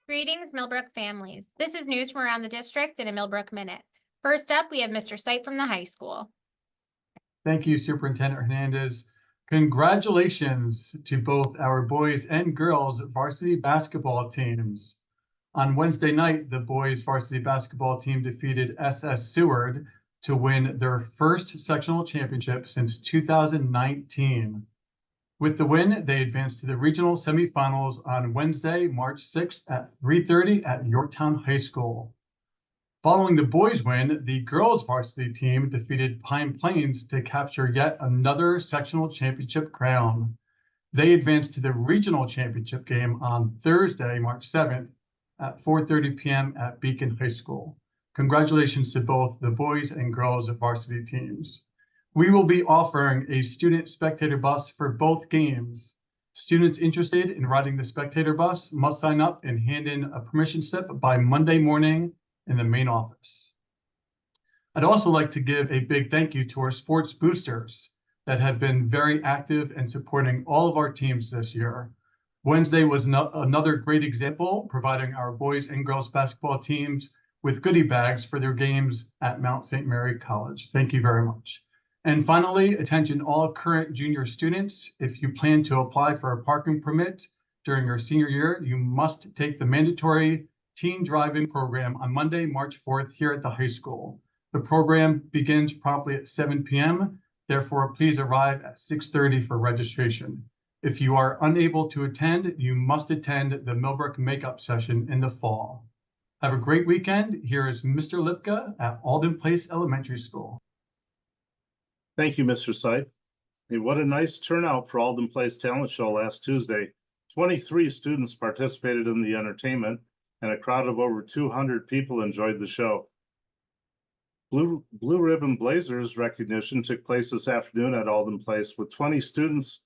Greetings, Millbrook families. This is news from around the district in a Millbrook Minute. First up, we have Mr. Sight from the high school. Thank you, Superintendent Hernandez. Congratulations to both our boys and girls varsity basketball teams. On Wednesday night, the boys varsity basketball team defeated SS Seward to win their first sectional championship since 2019. With the win, they advanced to the regional semifinals on Wednesday, March 6th at 3:30 at Yorktown High School. Following the boys' win, the girls' varsity team defeated Pine Plains to capture yet another sectional championship crown. They advanced to the regional championship game on Thursday, March 7th at 4:30 p.m. at Beacon High School. Congratulations to both the boys and girls varsity teams. We will be offering a student spectator bus for both games. Students interested in riding the spectator bus must sign up and hand in a permission slip by Monday morning in the main office. I'd also like to give a big thank you to our sports boosters that have been very active and supporting all of our teams this year. Wednesday was another great example, providing our boys and girls basketball teams with goodie bags for their games at Mount St. Mary College. Thank you very much. And finally, attention all current junior students, if you plan to apply for a parking permit during your senior year, you must take the mandatory teen drive-in program on Monday, March 4th here at the high school. The program begins promptly at 7 p.m. Therefore, please arrive at 6:30 for registration. If you are unable to attend, you must attend the Millbrook makeup session in the fall. Have a great weekend. Here is Mr. Lipka at Alden Place Elementary School. Thank you, Mr. Sight. And what a nice turnout for Alden Place Talent Show last Tuesday. 23 students participated in the entertainment, and a crowd of over 200 people enjoyed the show. Blue Ribbon Blazers recognition took place this afternoon at Alden Place with 20 students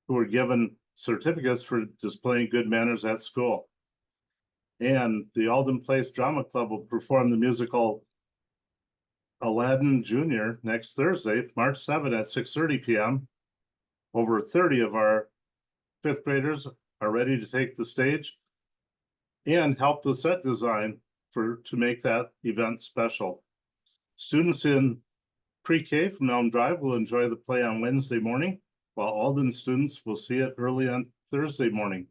who were given certificates for displaying good manners at school. And the Alden Place Drama Club will perform the musical Aladdin Jr. next Thursday, March 7th at 6:30 p.m. Over 30 of our fifth graders are ready to take the stage and help with set design to make that event special. Students in pre-K from Elm Drive will enjoy the play on Wednesday morning, while Alden students will see it early on Thursday morning.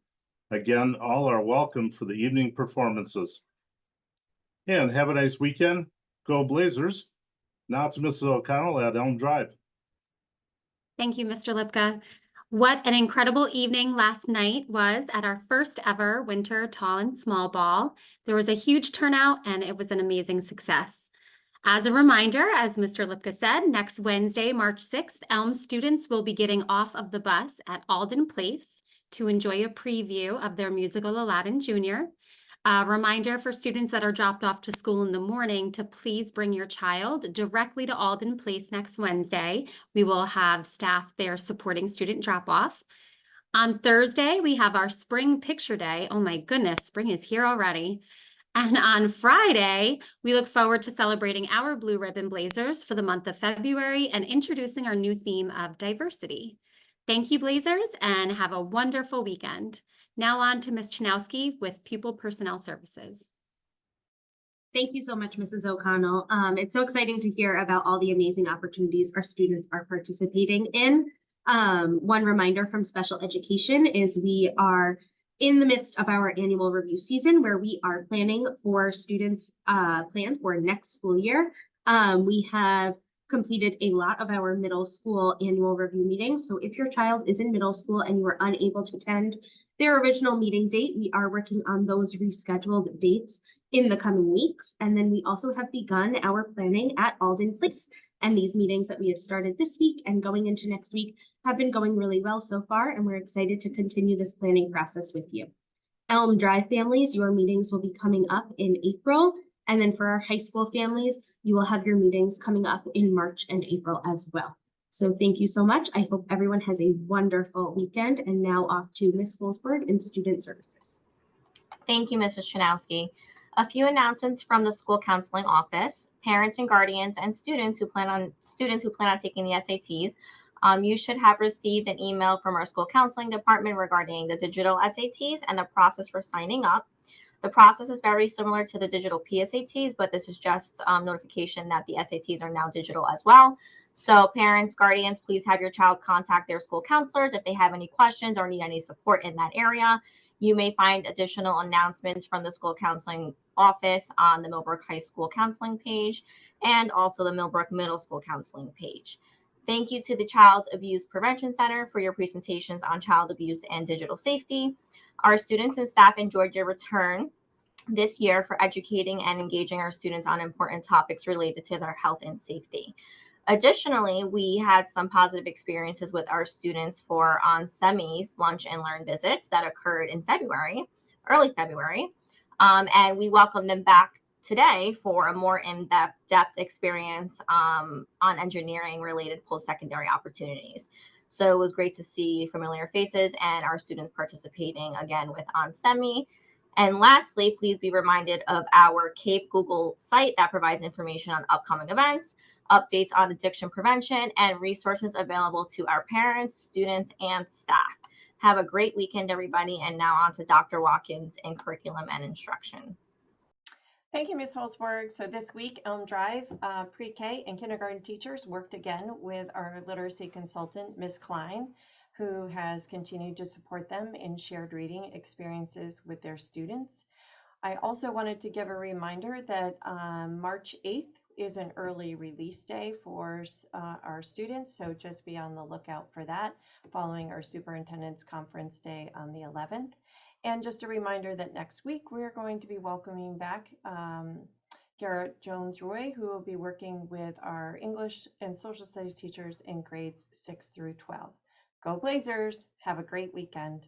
Again, all are welcome for the evening performances. And have a nice weekend. Go Blazers. Now to Mrs. O'Connell at Elm Drive. Thank you, Mr. Lipka. What an incredible evening last night was at our first ever Winter Tall and Small Ball. There was a huge turnout and it was an amazing success. As a reminder, as Mr. Lipka said, next Wednesday, March 6th, Elm students will be getting off of the bus at Alden Place to enjoy a preview of their musical Aladdin Jr. A reminder for students that are dropped off to school in the morning to please bring your child directly to Alden Place next Wednesday. We will have staff there supporting student drop-off. On Thursday, we have our Spring Picture Day. Oh my goodness, spring is here already. And on Friday, we look forward to celebrating our Blue Ribbon Blazers for the month of February and introducing our new theme of diversity. Thank you, Blazers, and have a wonderful weekend. Now on to Ms. Chanowski with Pupil Personnel Services. Thank you so much, Mrs. O'Connell. It's so exciting to hear about all the amazing opportunities our students are participating in. One reminder from special education is we are in the midst of our annual review season where we are planning for students' plans for next school year. We have completed a lot of our middle school annual review meetings. So if your child is in middle school and you were unable to attend their original meeting date, we are working on those rescheduled dates in the coming weeks. And then we also have begun our planning at Alden Place. And these meetings that we have started this week and going into next week have been going really well so far. And we're excited to continue this planning process with you. Elm Drive families, your meetings will be coming up in April. And then for our high school families, you will have your meetings coming up in March and April as well. So thank you so much. I hope everyone has a wonderful weekend. And now off to Ms. Holzberg in Student Services. Thank you, Mrs. Chanowski. A few announcements from the school counseling office. Parents and guardians and students who plan on taking the SATs You should have received an email from our school counseling department regarding the digital SATs and the process for signing up. The process is very similar to the digital PSATs, but this is just notification that the SATs are now digital as well. So parents, guardians, please have your child contact their school counselors if they have any questions or need any support in that area. You may find additional announcements from the school counseling office on the Millbrook High School counseling page and also the Millbrook Middle School counseling page. Thank you to the Child Abuse Prevention Center for your presentations on child abuse and digital safety. Our students and staff enjoyed your return this year for educating and engaging our students on important topics related to their health and safety. Additionally, we had some positive experiences with our students for on-semis lunch and learn visits that occurred in February, early February. And we welcome them back today for a more in-depth experience on engineering related post-secondary opportunities. So it was great to see familiar faces and our students participating again with on-semi. And lastly, please be reminded of our CAPE Google site that provides information on upcoming events, updates on addiction prevention, and resources available to our parents, students, and staff. Have a great weekend, everybody. And now on to Dr. Watkins in curriculum and instruction. Thank you, Ms. Holzberg. So this week, Elm Drive pre-K and kindergarten teachers worked again with our literacy consultant, Ms. Klein, who has continued to support them in shared reading experiences with their students. I also wanted to give a reminder that March 8th is an early release day for our students, so just be on the lookout for that following our superintendent's conference day on the 11th. And just a reminder that next week we're going to be welcoming back Garrett Jones-Roy, who will be working with our English and social studies teachers in grades 6 through 12. Go Blazers! Have a great weekend.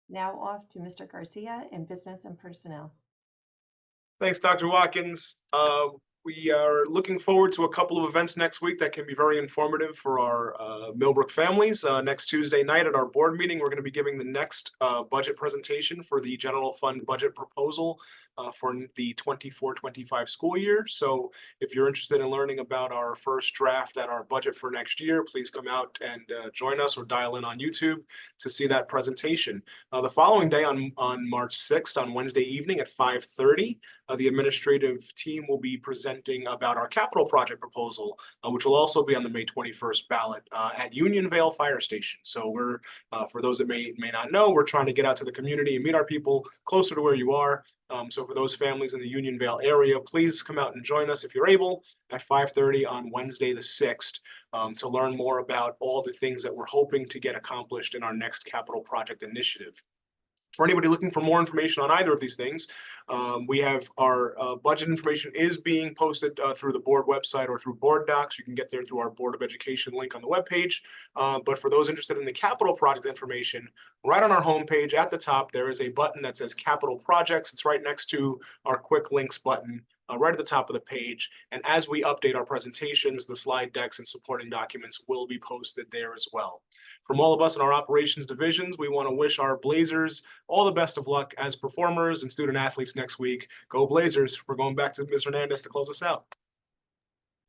Now off to Mr. Garcia in Business and Personnel. Thanks, Dr. Watkins. We are looking forward to a couple of events next week that can be very informative for our Millbrook families. Next Tuesday night at our board meeting, we're going to be giving the next budget presentation for the general fund budget proposal for the 24-25 school year. So if you're interested in learning about our first draft at our budget for next year, please come out and join us or dial in on YouTube to see that presentation. The following day on March 6th, on Wednesday evening at 5:30, the administrative team will be presenting about our capital project proposal, which will also be on the May 21st ballot at Unionvale Fire Station. So we're, for those that may not know, we're trying to get out to the community and meet our people closer to where you are. So for those families in the Unionvale area, please come out and join us if you're able at 5:30 on Wednesday the 6th to learn more about all the things that we're hoping to get accomplished in our next capital project initiative. For anybody looking for more information on either of these things, we have our budget information is being posted through the board website or through board docs. You can get there through our Board of Education link on the webpage. But for those interested in the capital project information, right on our homepage at the top, there is a button that says Capital Projects. It's right next to our Quick Links button, right at the top of the page. And as we update our presentations, the slide decks and supporting documents will be posted there as well. From all of us in our operations divisions, we want to wish our Blazers all the best of luck as performers and student athletes next week. Go Blazers. We're going back to Ms. Hernandez to close us out.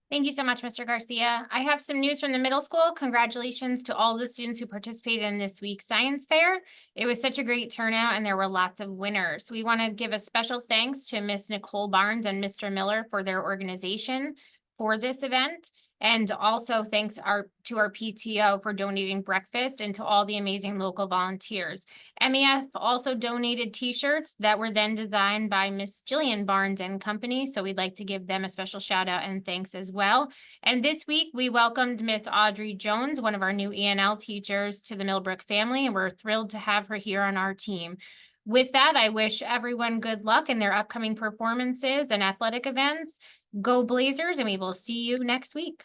Thank you so much, Mr. Garcia. I have some news from the middle school. Congratulations to all the students who participated in this week's science fair. It was such a great turnout and there were lots of winners. We want to give a special thanks to Miss Nicole Barnes and Mr. Miller for their organization for this event. And also thanks to our PTO for donating breakfast and to all the amazing local volunteers. MEF also donated t-shirts that were then designed by Miss Jillian Barnes and Company. So we'd like to give them a special shout out and thanks as well. And this week we welcomed Miss Audrey Jones, one of our new ENL teachers, to the Millbrook family. And we're thrilled to have her here on our team. With that, I wish everyone good luck in their upcoming performances and athletic events. Go Blazers, and we will see you next week.